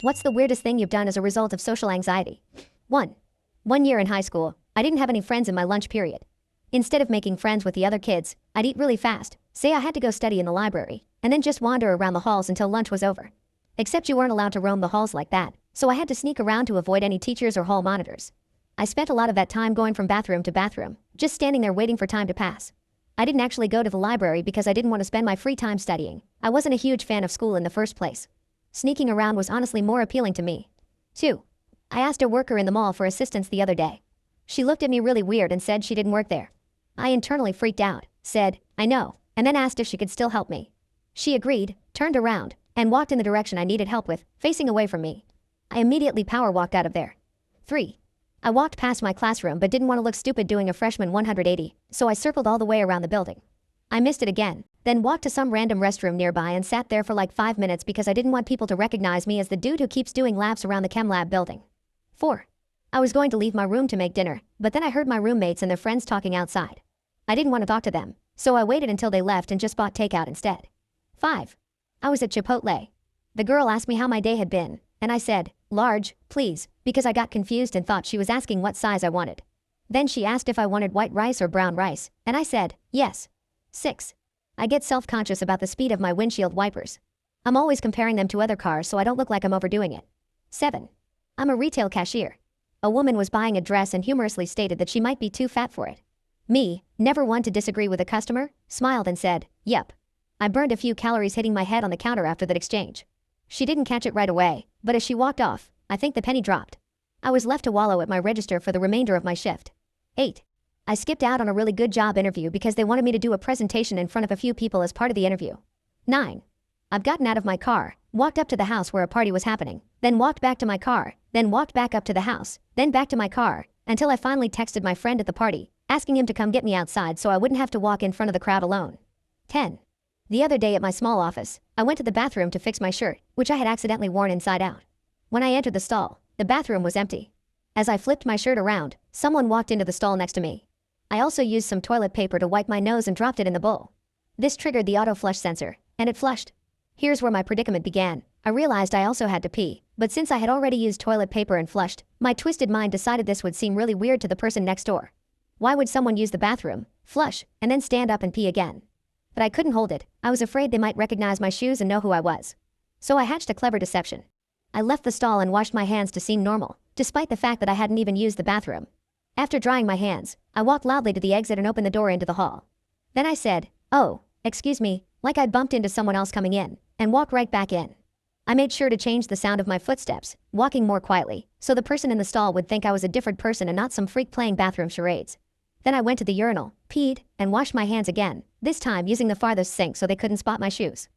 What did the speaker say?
What's the weirdest thing you've done as a result of social anxiety? 1. 1 year in high school, I didn't have any friends in my lunch period. Instead of making friends with the other kids, I'd eat really fast, say I had to go study in the library, and then just wander around the halls until lunch was over. Except you weren't allowed to roam the halls like that, so I had to sneak around to avoid any teachers or hall monitors. I spent a lot of that time going from bathroom to bathroom, just standing there waiting for time to pass. I didn't actually go to the library because I didn't want to spend my free time studying. I wasn't a huge fan of school in the first place. Sneaking around was honestly more appealing to me. 2. I asked a worker in the mall for assistance the other day. She looked at me really weird and said she didn't work there. I internally freaked out, said, "I know," and then asked if she could still help me. She agreed, turned around, and walked in the direction I needed help with, facing away from me. I immediately power walked out of there. 3. I walked past my classroom but didn't want to look stupid doing a freshman 180, so I circled all the way around the building. I missed it again, then walked to some random restroom nearby and sat there for like 5 minutes because I didn't want people to recognize me as the dude who keeps doing laps around the chem lab building. 4. I was going to leave my room to make dinner, but then I heard my roommates and their friends talking outside. I didn't want to talk to them, so I waited until they left and just bought takeout instead. 5. I was at Chipotle. The girl asked me how my day had been, and I said, "Large, please," because I got confused and thought she was asking what size I wanted. Then she asked if I wanted white rice or brown rice, and I said, "Yes." 6. I get self-conscious about the speed of my windshield wipers. I'm always comparing them to other cars so I don't look like I'm overdoing it. 7. I'm a retail cashier. A woman was buying a dress and humorously stated that she might be too fat for it. Me, never one to disagree with a customer, smiled and said, "Yep." I burned a few calories hitting my head on the counter after that exchange. She didn't catch it right away, but as she walked off, I think the penny dropped. I was left to wallow at my register for the remainder of my shift. 8. I skipped out on a really good job interview because they wanted me to do a presentation in front of a few people as part of the interview. 9. I've gotten out of my car, walked up to the house where a party was happening, then walked back to my car, then walked back up to the house, then back to my car, until I finally texted my friend at the party, asking him to come get me outside so I wouldn't have to walk in front of the crowd alone. 10. The other day at my small office, I went to the bathroom to fix my shirt, which I had accidentally worn inside out. When I entered the stall, the bathroom was empty. As I flipped my shirt around, someone walked into the stall next to me. I also used some toilet paper to wipe my nose and dropped it in the bowl. This triggered the auto flush sensor, and it flushed. Here's where my predicament began. I realized I also had to pee, but since I had already used toilet paper and flushed, my twisted mind decided this would seem really weird to the person next door. Why would someone use the bathroom, flush, and then stand up and pee again? But I couldn't hold it. I was afraid they might recognize my shoes and know who I was. So I hatched a clever deception. I left the stall and washed my hands to seem normal, despite the fact that I hadn't even used the bathroom. After drying my hands, I walked loudly to the exit and opened the door into the hall. Then I said, "Oh, excuse me," like I'd bumped into someone else coming in, and walked right back in. I made sure to change the sound of my footsteps, walking more quietly, so the person in the stall would think I was a different person and not some freak playing bathroom charades. Then I went to the urinal, peed, and washed my hands again, this time using the farthest sink so they couldn't spot my shoes.